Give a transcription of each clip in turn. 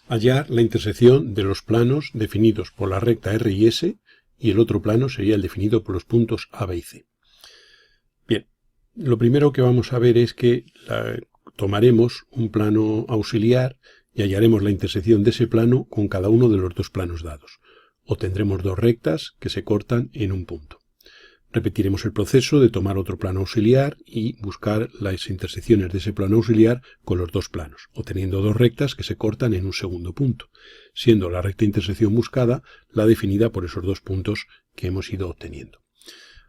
hallar la intersección de los planos definidos por la recta R y S, y el otro plano sería el definido por los puntos A, B y C. Bien, lo primero que vamos a ver es que tomaremos un plano auxiliar y hallaremos la intersección de ese plano con cada uno de los dos planos dados. Obtendremos dos rectas que se cortan en un punto. Repetiremos el proceso de tomar otro plano auxiliar y buscar las intersecciones de ese plano auxiliar con los dos planos, obteniendo dos rectas que se cortan en un segundo punto, siendo la recta intersección buscada la definida por esos dos puntos que hemos ido obteniendo.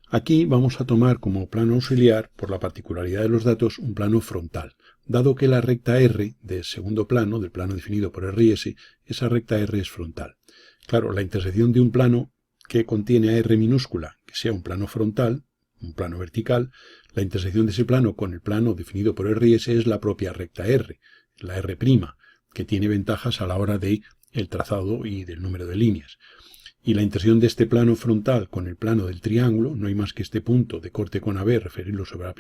Aquí vamos a tomar como plano auxiliar, por la particularidad de los datos, un plano frontal, dado que la recta R del segundo plano, del plano definido por R y S, esa recta R es frontal. Claro, la intersección de un plano que contiene a R minúscula, que sea un plano frontal, un plano vertical, la intersección de ese plano con el plano definido por R y S es la propia recta R, la R', que tiene ventajas a la hora de el trazado y del número de líneas. Y la intersección de este plano frontal con el plano del triángulo, no hay más que este punto de corte con AB referirlo sobre A',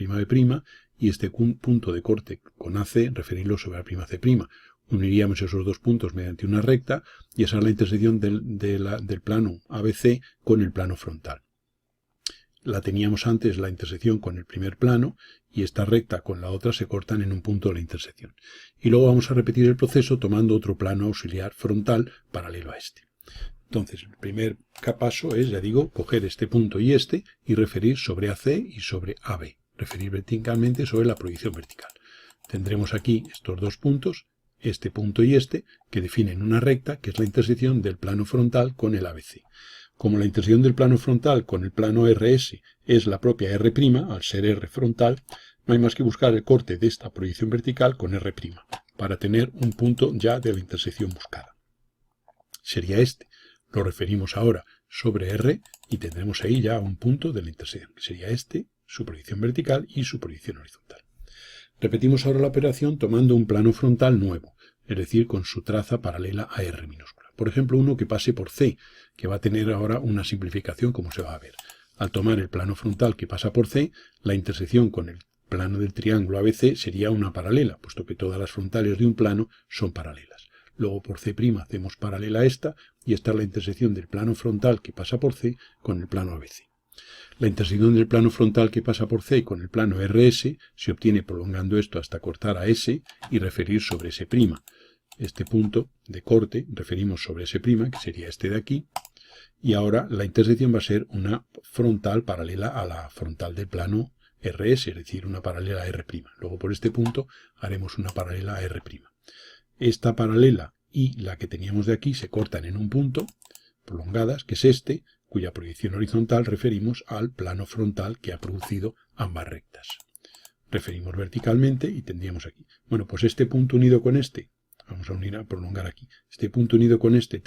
y este punto de corte con AC referirlo sobre A'C'. Uniríamos esos dos puntos mediante una recta y esa es la intersección del plano ABC con el plano frontal. La teníamos antes la intersección con el primer plano y esta recta con la otra se cortan en un punto de la intersección. Y luego vamos a repetir el proceso tomando otro plano auxiliar frontal paralelo a este. Entonces, el primer paso es, ya digo, coger este punto y referir sobre AC y sobre AB. Referir verticalmente sobre la proyección vertical. Tendremos aquí estos dos puntos, este punto y que definen una recta, que es la intersección del plano frontal con el ABC. Como la intersección del plano frontal con el plano RS es la propia R', al ser R frontal, no hay más que buscar el corte de esta proyección vertical con R', para tener un punto ya de la intersección buscada. Sería este. Lo referimos ahora sobre R y tendremos ahí ya un punto de la intersección, que sería este, su proyección vertical y su proyección horizontal. Repetimos ahora la operación tomando un plano frontal nuevo, es decir, con su traza paralela a R minúscula. Por ejemplo, uno que pase por C, que va a tener ahora una simplificación como se va a ver. Al tomar el plano frontal que pasa por C, la intersección con el plano del triángulo ABC sería una paralela, puesto que todas las frontales de un plano son paralelas. Luego por C' hacemos paralela a esta, y esta es la intersección del plano frontal que pasa por C con el plano ABC. La intersección del plano frontal que pasa por C con el plano RS se obtiene prolongando esto hasta cortar a S y referir sobre S'. Este punto de corte referimos sobre S', que sería este de aquí, y ahora la intersección va a ser una frontal paralela a la frontal del plano RS, es decir, una paralela a R'. Luego por este punto haremos una paralela a R'. Esta paralela y la que teníamos de aquí se cortan en un punto, prolongadas, que es este, cuya proyección horizontal referimos al plano frontal que ha producido ambas rectas. Referimos verticalmente y tendríamos aquí. Bueno, pues este punto unido con este, vamos a prolongar aquí, este punto unido con este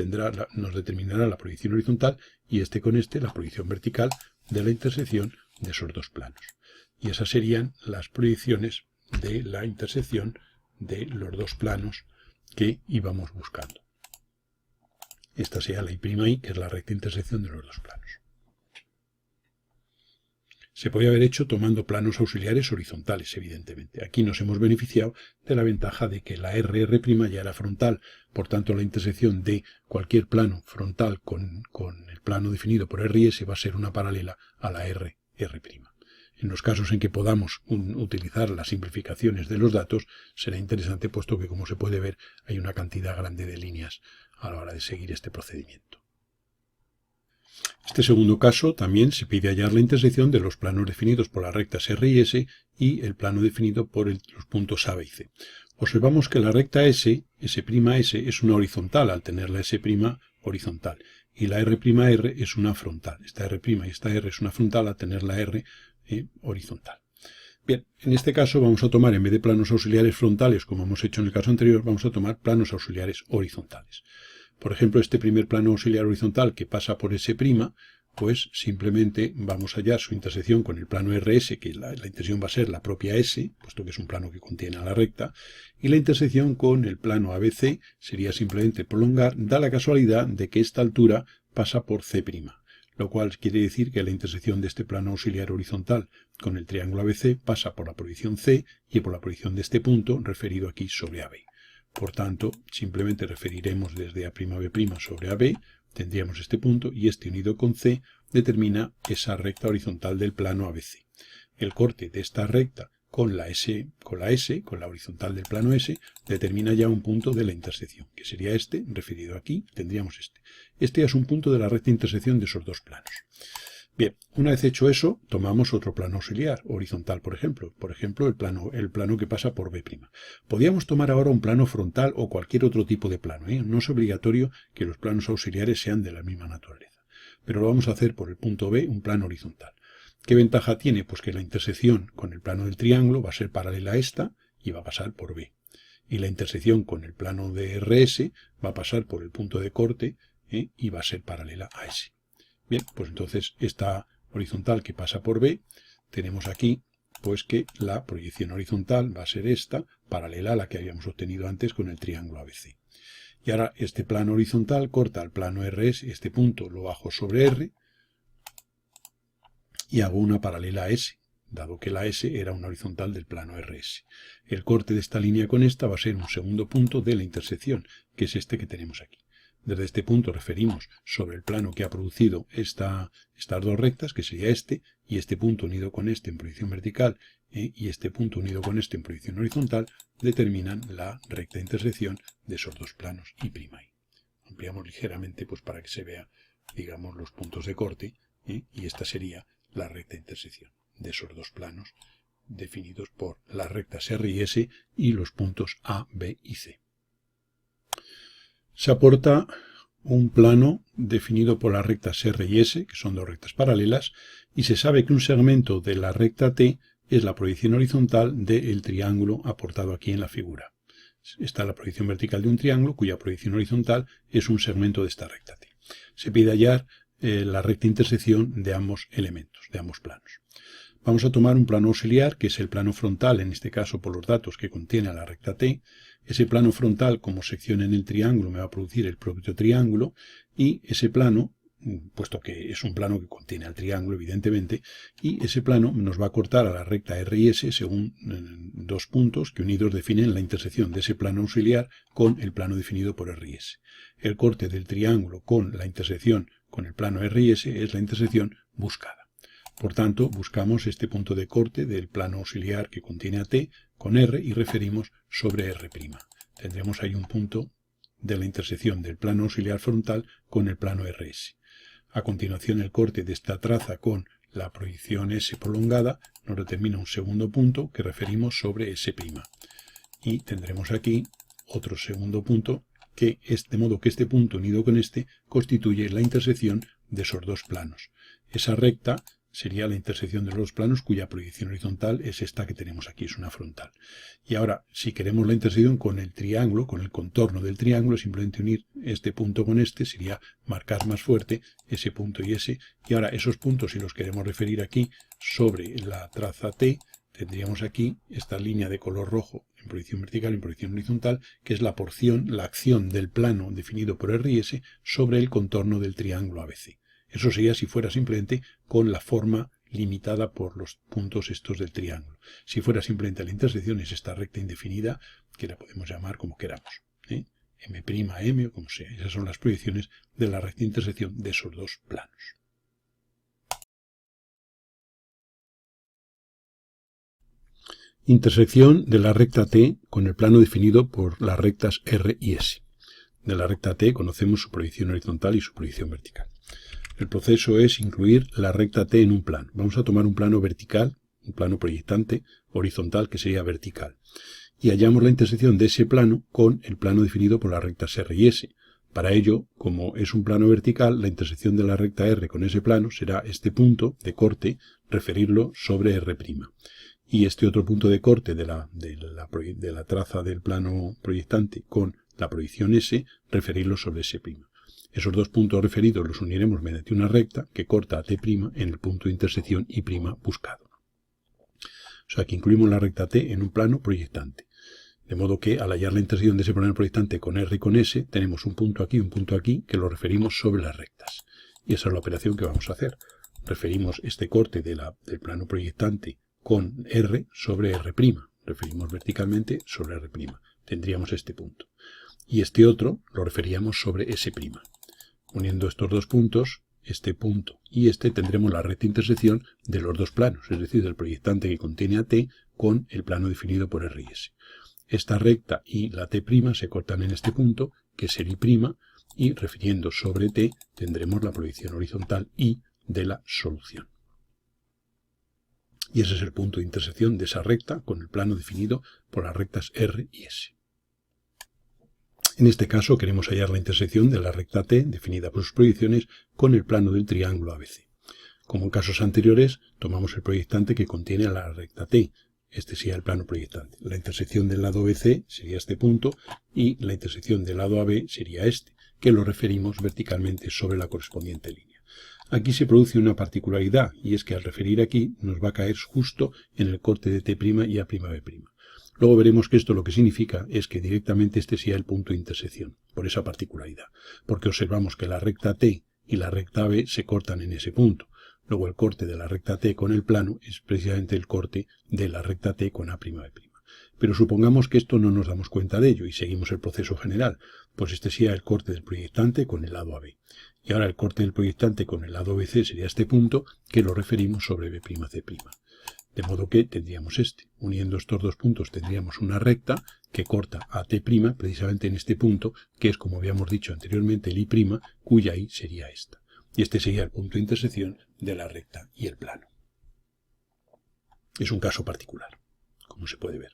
nos determinará la proyección horizontal y este con este la proyección vertical de la intersección de esos dos planos. Y esas serían las proyecciones de la intersección de los dos planos que íbamos buscando. Esta sería la I', que es la recta intersección de los dos planos. Se podría haber hecho tomando planos auxiliares horizontales, evidentemente. Aquí nos hemos beneficiado de la ventaja de que la RR' ya era frontal, por tanto la intersección de cualquier plano frontal con el plano definido por R y S va a ser una paralela a la RR'. En los casos en que podamos utilizar las simplificaciones de los datos, será interesante puesto que, como se puede ver, hay una cantidad grande de líneas a la hora de seguir este procedimiento. Este segundo caso también se pide hallar la intersección de los planos definidos por las rectas R y S y el plano definido por los puntos A, B y C. Observamos que la recta S, S', es una horizontal al tener la S' horizontal y la R', es una frontal. Esta R' y esta R es una frontal al tener la R horizontal. Bien, en este caso vamos a tomar, en vez de planos auxiliares frontales, como hemos hecho en el caso anterior, vamos a tomar planos auxiliares horizontales. Por ejemplo, este primer plano auxiliar horizontal que pasa por S', pues simplemente vamos a hallar su intersección con el plano RS, que la intersección va a ser la propia S, puesto que es un plano que contiene a la recta, y la intersección con el plano ABC sería simplemente prolongar, da la casualidad de que esta altura pasa por C', lo cual quiere decir que la intersección de este plano auxiliar horizontal con el triángulo ABC pasa por la proyección C y por la proyección de este punto referido aquí sobre AB. Por tanto, simplemente referiremos desde A'B' sobre AB, tendríamos este punto, y este unido con C determina esa recta horizontal del plano ABC. El corte de esta recta con la horizontal del plano S, determina ya un punto de la intersección, que sería este, referido aquí, tendríamos este. Este ya es un punto de la recta intersección de esos dos planos. Bien, una vez hecho eso, tomamos otro plano auxiliar, horizontal, por ejemplo el plano que pasa por B'. Podríamos tomar ahora un plano frontal o cualquier otro tipo de plano, No es obligatorio que los planos auxiliares sean de la misma naturaleza, pero lo vamos a hacer por el punto B, un plano horizontal. ¿Qué ventaja tiene? Pues que la intersección con el plano del triángulo va a ser paralela a esta y va a pasar por B. Y la intersección con el plano de RS va a pasar por el punto de corte y va a ser paralela a S. Bien, pues entonces esta horizontal que pasa por B, tenemos aquí pues que la proyección horizontal va a ser esta, paralela a la que habíamos obtenido antes con el triángulo ABC. Y ahora este plano horizontal corta el plano RS, este punto lo bajo sobre R, y hago una paralela a S, dado que la S era una horizontal del plano RS. El corte de esta línea con esta va a ser un segundo punto de la intersección, que es este que tenemos aquí. Desde este punto referimos sobre el plano que ha producido estas dos rectas, que sería este, y este punto unido con este en proyección vertical, y este punto unido con este en proyección horizontal, determinan la recta intersección de esos dos planos y prima I. Ampliamos ligeramente pues para que se vea, digamos, los puntos de corte, y esta sería la recta intersección de esos dos planos definidos por las rectas R y S y los puntos A, B y C. Se aporta un plano definido por las rectas R y S, que son dos rectas paralelas, y se sabe que un segmento de la recta T es la proyección horizontal del triángulo aportado aquí en la figura. Está la proyección vertical de un triángulo, cuya proyección horizontal es un segmento de esta recta T. Se pide hallar la recta intersección de ambos elementos, de ambos planos. Vamos a tomar un plano auxiliar, que es el plano frontal, en este caso por los datos que contiene la recta T. Ese plano frontal, como sección en el triángulo, me va a producir el propio triángulo, y ese plano, puesto que es un plano que contiene al triángulo, evidentemente, y ese plano nos va a cortar a la recta R y S según dos puntos que unidos definen la intersección de ese plano auxiliar con el plano definido por R y S. El corte del triángulo con la intersección con el plano R y S es la intersección buscada. Por tanto, buscamos este punto de corte del plano auxiliar que contiene a T con R y referimos sobre R'. Tendremos ahí un punto de la intersección del plano auxiliar frontal con el plano RS. A continuación, el corte de esta traza con la proyección S prolongada nos determina un segundo punto que referimos sobre S'. Y tendremos aquí otro segundo punto que es de modo que este punto unido con este constituye la intersección de esos dos planos. Esa recta sería la intersección de los dos planos cuya proyección horizontal es esta que tenemos aquí, es una frontal. Y ahora, si queremos la intersección con el triángulo, con el contorno del triángulo, simplemente unir este punto con este, sería marcar más fuerte ese punto y ese. Y ahora esos puntos, si los queremos referir aquí sobre la traza T, tendríamos aquí esta línea de color rojo en proyección vertical y en proyección horizontal, que es la acción del plano definido por R y S sobre el contorno del triángulo ABC. Eso sería si fuera simplemente con la forma limitada por los puntos estos del triángulo. Si fuera simplemente la intersección es esta recta indefinida, que la podemos llamar como queramos, M', o como sea. Esas son las proyecciones de la recta intersección de esos dos planos. Intersección de la recta T con el plano definido por las rectas R y S. De la recta T conocemos su proyección horizontal y su proyección vertical. El proceso es incluir la recta T en un plano. Vamos a tomar un plano vertical, un plano proyectante, horizontal, que sería vertical. Y hallamos la intersección de ese plano con el plano definido por las rectas R y S. Para ello, como es un plano vertical, la intersección de la recta R con ese plano será este punto de corte, referirlo sobre R'. Y este otro punto de corte de la traza del plano proyectante con la proyección S, referirlo sobre S'. Esos dos puntos referidos los uniremos mediante una recta que corta a T' en el punto de intersección I' buscado. O sea que incluimos la recta T en un plano proyectante. De modo que al hallar la intersección de ese plano proyectante con R y con S, tenemos un punto aquí, que lo referimos sobre las rectas. Y esa es la operación que vamos a hacer. Referimos este corte del plano proyectante con R sobre R'. Referimos verticalmente sobre R'. tendríamos este punto. Y este otro lo referíamos sobre S'. Uniendo estos dos puntos, este punto y este, tendremos la recta intersección de los dos planos, es decir, del proyectante que contiene a T con el plano definido por R y S. Esta recta y la T' se cortan en este punto, que es el I', y refiriendo sobre T tendremos la proyección horizontal I de la solución. Y ese es el punto de intersección de esa recta con el plano definido por las rectas R y S. En este caso queremos hallar la intersección de la recta T, definida por sus proyecciones, con el plano del triángulo ABC. Como en casos anteriores, tomamos el proyectante que contiene la recta T. Este sería el plano proyectante. La intersección del lado BC sería este punto y la intersección del lado AB sería este, que lo referimos verticalmente sobre la correspondiente línea. Aquí se produce una particularidad, y es que al referir aquí nos va a caer justo en el corte de T' y A'B'. Luego veremos que esto lo que significa es que directamente este sea el punto de intersección, por esa particularidad, porque observamos que la recta T y la recta AB se cortan en ese punto. Luego el corte de la recta T con el plano es precisamente el corte de la recta T con A'B'. Pero supongamos que esto no nos damos cuenta de ello y seguimos el proceso general, pues este sería el corte del proyectante con el lado AB. Y ahora el corte del proyectante con el lado BC sería este punto que lo referimos sobre B'C'. De modo que tendríamos este. Uniendo estos dos puntos tendríamos una recta que corta a T' precisamente en este punto, que es, como habíamos dicho anteriormente, el I', cuya I sería esta. Y este sería el punto de intersección de la recta y el plano. Es un caso particular, como se puede ver.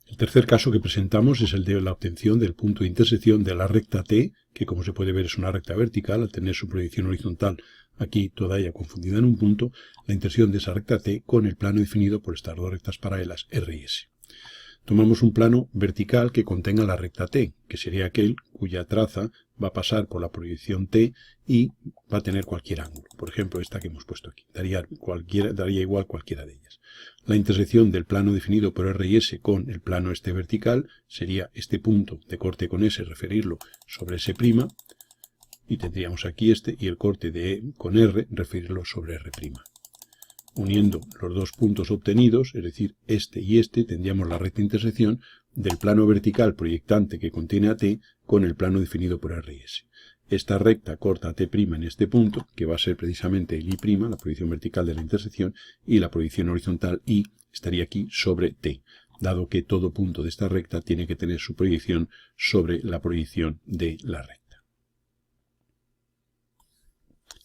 El tercer caso que presentamos es el de la obtención del punto de intersección de la recta T, que como se puede ver es una recta vertical, al tener su proyección horizontal aquí toda ella confundida en un punto, la intersección de esa recta T con el plano definido por estas dos rectas paralelas R y S. Tomamos un plano vertical que contenga la recta T, que sería aquel cuya traza va a pasar por la proyección T y va a tener cualquier ángulo. Por ejemplo, esta que hemos puesto aquí. Daría igual cualquiera de ellas. La intersección del plano definido por R y S con el plano este vertical sería este punto de corte con S, referirlo sobre S', y tendríamos aquí este, y el corte de E con R, referirlo sobre R'. Uniendo los dos puntos obtenidos, es decir, este y este, tendríamos la recta intersección del plano vertical proyectante que contiene a T con el plano definido por R y S. Esta recta corta a T' en este punto, que va a ser precisamente el I', la proyección vertical de la intersección, y la proyección horizontal I estaría aquí sobre T, dado que todo punto de esta recta tiene que tener su proyección sobre la proyección de la recta.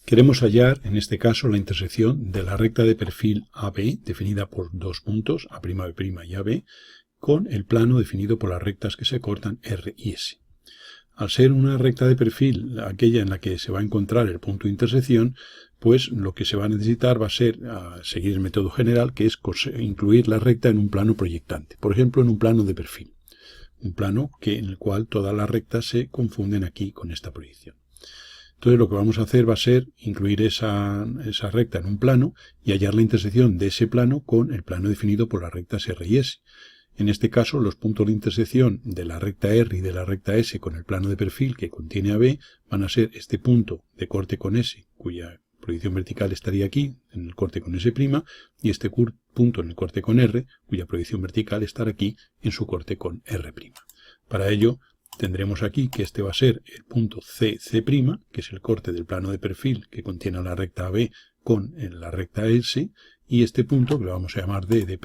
Queremos hallar, en este caso, la intersección de la recta de perfil AB, definida por dos puntos, A'B' y AB, con el plano definido por las rectas que se cortan R y S. Al ser una recta de perfil, aquella en la que se va a encontrar el punto de intersección, pues lo que se va a necesitar va a ser seguir el método general, que es incluir la recta en un plano proyectante. Por ejemplo, en un plano de perfil. Un plano en el cual todas las rectas se confunden aquí con esta proyección. Entonces lo que vamos a hacer va a ser incluir esa recta en un plano y hallar la intersección de ese plano con el plano definido por las rectas R y S. En este caso, los puntos de intersección de la recta R y de la recta S con el plano de perfil que contiene AB van a ser este punto de corte con S, cuya proyección vertical estaría aquí, en el corte con S', y este punto en el corte con R, cuya proyección vertical estará aquí, en su corte con R'. Para ello, tendremos aquí que este va a ser el punto CC', que es el corte del plano de perfil que contiene la recta AB con la recta S, y este punto, que lo vamos a llamar D',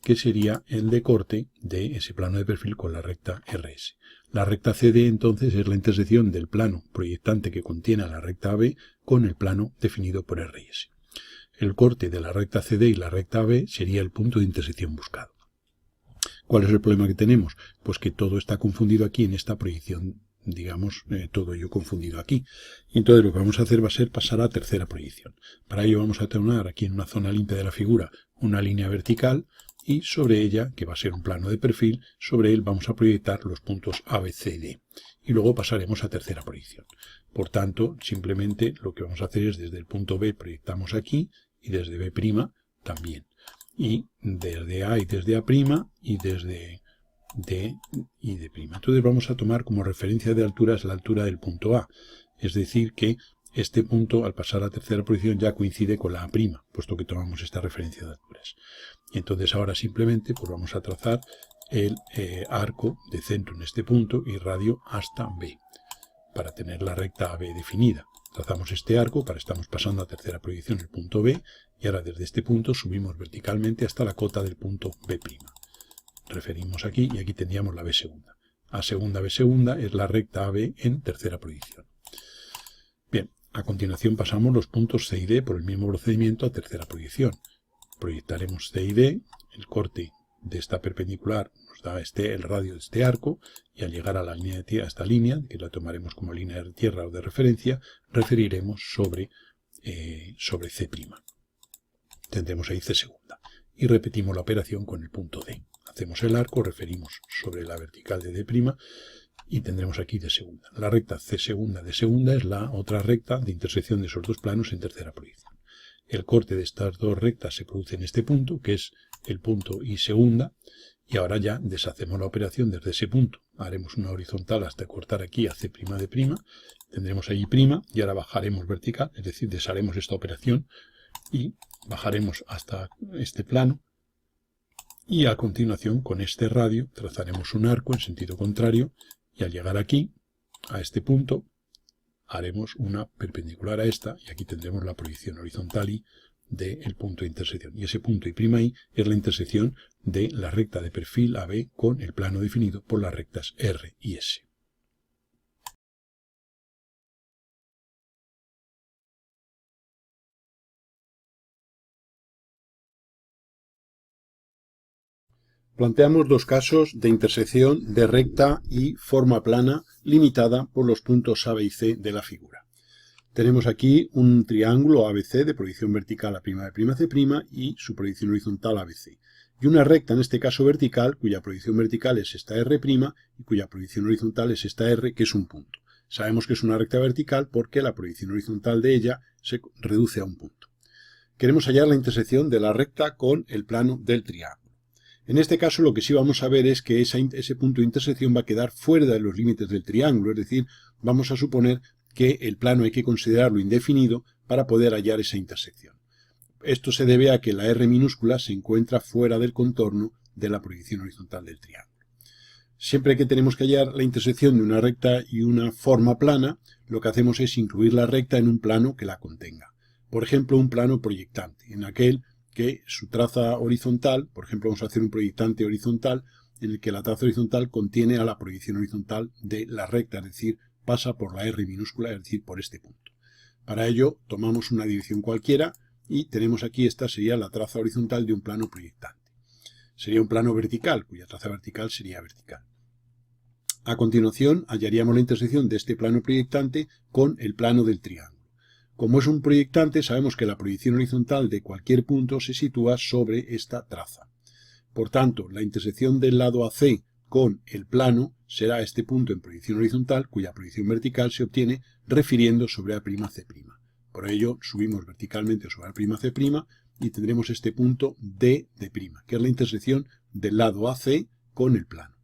que sería el de corte de ese plano de perfil con la recta RS. La recta CD, entonces, es la intersección del plano proyectante que contiene la recta AB con el plano definido por RS. El corte de la recta CD y la recta AB sería el punto de intersección buscado. ¿Cuál es el problema que tenemos? Pues que todo está confundido aquí en esta proyección, digamos, todo ello confundido aquí. Y entonces lo que vamos a hacer va a ser pasar a tercera proyección. Para ello vamos a tomar aquí en una zona limpia de la figura una línea vertical y sobre ella, que va a ser un plano de perfil, sobre él vamos a proyectar los puntos A, B, C y D. Y luego pasaremos a tercera proyección. Por tanto, simplemente lo que vamos a hacer es desde el punto B proyectamos aquí y desde B' también. Y desde A y desde A' y desde D y D'. Entonces vamos a tomar como referencia de alturas la altura del punto A. Es decir que este punto al pasar a tercera posición ya coincide con la A', puesto que tomamos esta referencia de alturas. Y entonces ahora simplemente pues vamos a trazar el arco de centro en este punto y radio hasta B, para tener la recta AB definida. Trazamos este arco, estamos pasando a tercera proyección el punto B, y ahora desde este punto subimos verticalmente hasta la cota del punto B'. Referimos aquí, y aquí tendríamos la B segunda. A segunda, B segunda es la recta AB en tercera proyección. Bien, a continuación pasamos los puntos C y D por el mismo procedimiento a tercera proyección. Proyectaremos C y D, el corte de esta perpendicular nos da el radio de este arco, y al llegar a la línea de tierra, esta línea, que la tomaremos como línea de tierra o de referencia, referiremos sobre C'. Tendremos ahí C segunda. Y repetimos la operación con el punto D. Hacemos el arco, referimos sobre la vertical de D', y tendremos aquí D segunda. La recta C segunda, D segunda es la otra recta de intersección de esos dos planos en tercera proyección. El corte de estas dos rectas se produce en este punto, que es el punto I segunda, y ahora ya deshacemos la operación desde ese punto. Haremos una horizontal hasta cortar aquí a C' D', tendremos ahí I', y ahora bajaremos vertical, es decir, desharemos esta operación y bajaremos hasta este plano, y a continuación con este radio trazaremos un arco en sentido contrario, y al llegar aquí, a este punto, haremos una perpendicular a esta, y aquí tendremos la proyección horizontal I del punto de intersección. Y ese punto I' es la intersección de la recta de perfil AB con el plano definido por las rectas R y S. Planteamos dos casos de intersección de recta y forma plana limitada por los puntos A, B y C de la figura. Tenemos aquí un triángulo ABC de proyección vertical a' B', C' y su proyección horizontal ABC. Y una recta, en este caso vertical, cuya proyección vertical es esta R' y cuya proyección horizontal es esta R, que es un punto. Sabemos que es una recta vertical porque la proyección horizontal de ella se reduce a un punto. Queremos hallar la intersección de la recta con el plano del triángulo. En este caso lo que sí vamos a ver es que ese punto de intersección va a quedar fuera de los límites del triángulo, es decir, vamos a suponer que el plano hay que considerarlo indefinido para poder hallar esa intersección. Esto se debe a que la R minúscula se encuentra fuera del contorno de la proyección horizontal del triángulo. Siempre que tenemos que hallar la intersección de una recta y una forma plana, lo que hacemos es incluir la recta en un plano que la contenga. Por ejemplo, un plano proyectante, en aquel que su traza horizontal, por ejemplo, vamos a hacer un proyectante horizontal en el que la traza horizontal contiene a la proyección horizontal de la recta, es decir, pasa por la R minúscula, es decir, por este punto. Para ello, tomamos una dirección cualquiera y tenemos aquí, esta sería la traza horizontal de un plano proyectante. Sería un plano vertical, cuya traza vertical sería vertical. A continuación, hallaríamos la intersección de este plano proyectante con el plano del triángulo. Como es un proyectante, sabemos que la proyección horizontal de cualquier punto se sitúa sobre esta traza. Por tanto, la intersección del lado AC con el plano será este punto en proyección horizontal, cuya proyección vertical se obtiene refiriendo sobre A'C'. Por ello, subimos verticalmente sobre A'C' y tendremos este punto D', que es la intersección del lado AC con el plano.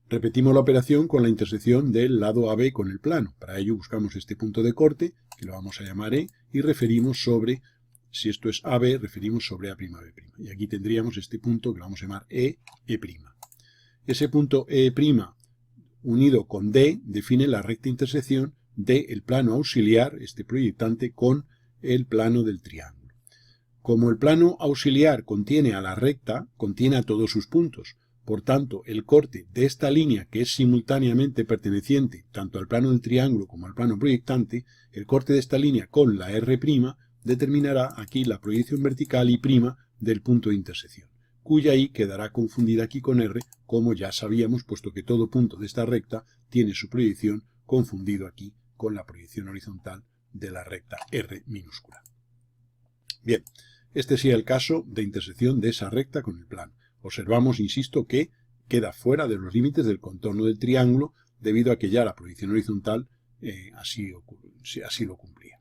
Repetimos la operación con la intersección del lado AB con el plano. Para ello buscamos este punto de corte, que lo vamos a llamar E, y referimos sobre, si esto es AB, referimos sobre A'B'. Y aquí tendríamos este punto que lo vamos a llamar E'. Ese punto E' unido con D define la recta intersección del plano auxiliar, este proyectante, con el plano del triángulo. Como el plano auxiliar contiene a la recta, contiene a todos sus puntos. Por tanto, el corte de esta línea, que es simultáneamente perteneciente tanto al plano del triángulo como al plano proyectante, el corte de esta línea con la R' determinará aquí la proyección vertical I' del punto de intersección, cuya I quedará confundida aquí con R, como ya sabíamos, puesto que todo punto de esta recta tiene su proyección confundido aquí con la proyección horizontal de la recta R minúscula. Bien, este sería el caso de intersección de esa recta con el plano. Observamos, insisto, que queda fuera de los límites del contorno del triángulo debido a que ya la proyección horizontal así lo cumplía.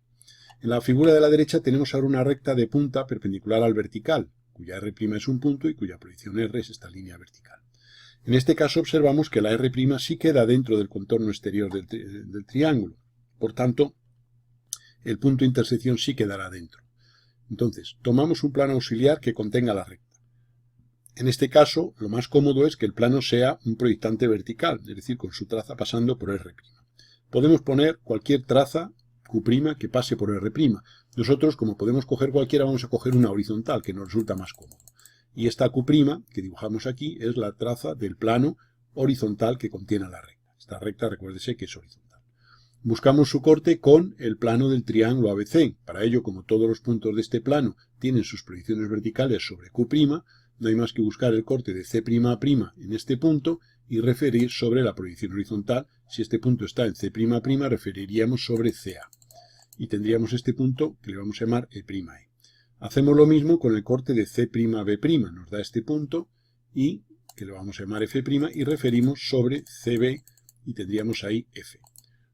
En la figura de la derecha tenemos ahora una recta de punta perpendicular al vertical, cuya R' es un punto y cuya proyección R es esta línea vertical. En este caso observamos que la R' sí queda dentro del contorno exterior del triángulo. Por tanto, el punto de intersección sí quedará dentro. Entonces, tomamos un plano auxiliar que contenga la recta. En este caso, lo más cómodo es que el plano sea un proyectante vertical, es decir, con su traza pasando por R'. Podemos poner cualquier traza Q' que pase por R'. Nosotros, como podemos coger cualquiera, vamos a coger una horizontal, que nos resulta más cómodo. Y esta Q' que dibujamos aquí es la traza del plano horizontal que contiene la recta. Esta recta, recuérdese que es horizontal. Buscamos su corte con el plano del triángulo ABC. Para ello, como todos los puntos de este plano tienen sus proyecciones verticales sobre Q', no hay más que buscar el corte de C'A' en este punto y referir sobre la proyección horizontal. Si este punto está en C'A', referiríamos sobre CA. Y tendríamos este punto que le vamos a llamar E'E. Hacemos lo mismo con el corte de C'B'. Nos da este punto y que lo vamos a llamar F' y referimos sobre CB y tendríamos ahí F.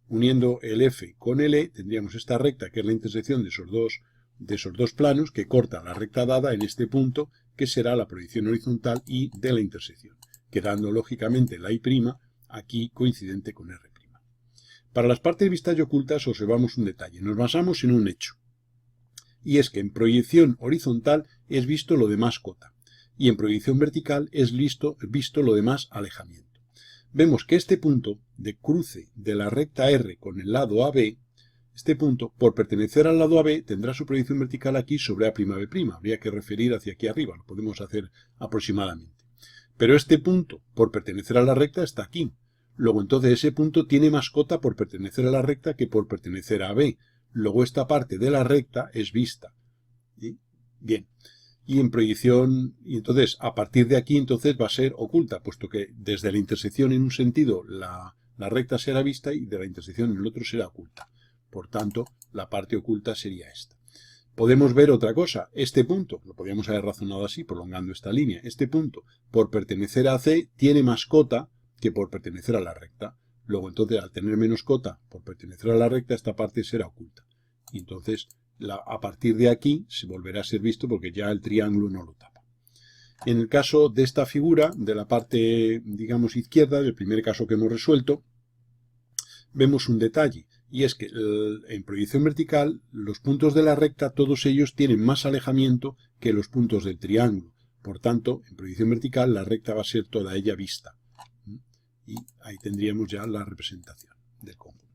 Uniendo el F con el E tendríamos esta recta que es la intersección de esos dos planos que corta la recta dada en este punto que será la proyección horizontal I de la intersección, quedando lógicamente la I' aquí coincidente con R'. Para las partes vistas y ocultas observamos un detalle. Nos basamos en un hecho. Y es que en proyección horizontal es visto lo de más cota. Y en proyección vertical es visto lo de más alejamiento. Vemos que este punto de cruce de la recta R con el lado AB, este punto, por pertenecer al lado AB, tendrá su proyección vertical aquí sobre A'B'. Habría que referir hacia aquí arriba. Lo podemos hacer aproximadamente. Pero este punto, por pertenecer a la recta, está aquí. Luego, entonces, ese punto tiene más cota por pertenecer a la recta que por pertenecer a AB. Luego, esta parte de la recta es vista. ¿Sí? Bien. Y en proyección, y entonces, a partir de aquí, entonces, va a ser oculta, puesto que desde la intersección en un sentido la recta será vista y de la intersección en el otro será oculta. Por tanto, la parte oculta sería esta. Podemos ver otra cosa. Este punto, lo podríamos haber razonado así, prolongando esta línea. Este punto, por pertenecer a C, tiene más cota que por pertenecer a la recta. Luego, entonces, al tener menos cota por pertenecer a la recta, esta parte será oculta. Y entonces, a partir de aquí, se volverá a ser visto porque ya el triángulo no lo tapa. En el caso de esta figura, de la parte, digamos, izquierda, del primer caso que hemos resuelto, vemos un detalle. Y es que en proyección vertical, los puntos de la recta, todos ellos tienen más alejamiento que los puntos del triángulo. Por tanto, en proyección vertical, la recta va a ser toda ella vista. Y ahí tendríamos ya la representación del conjunto.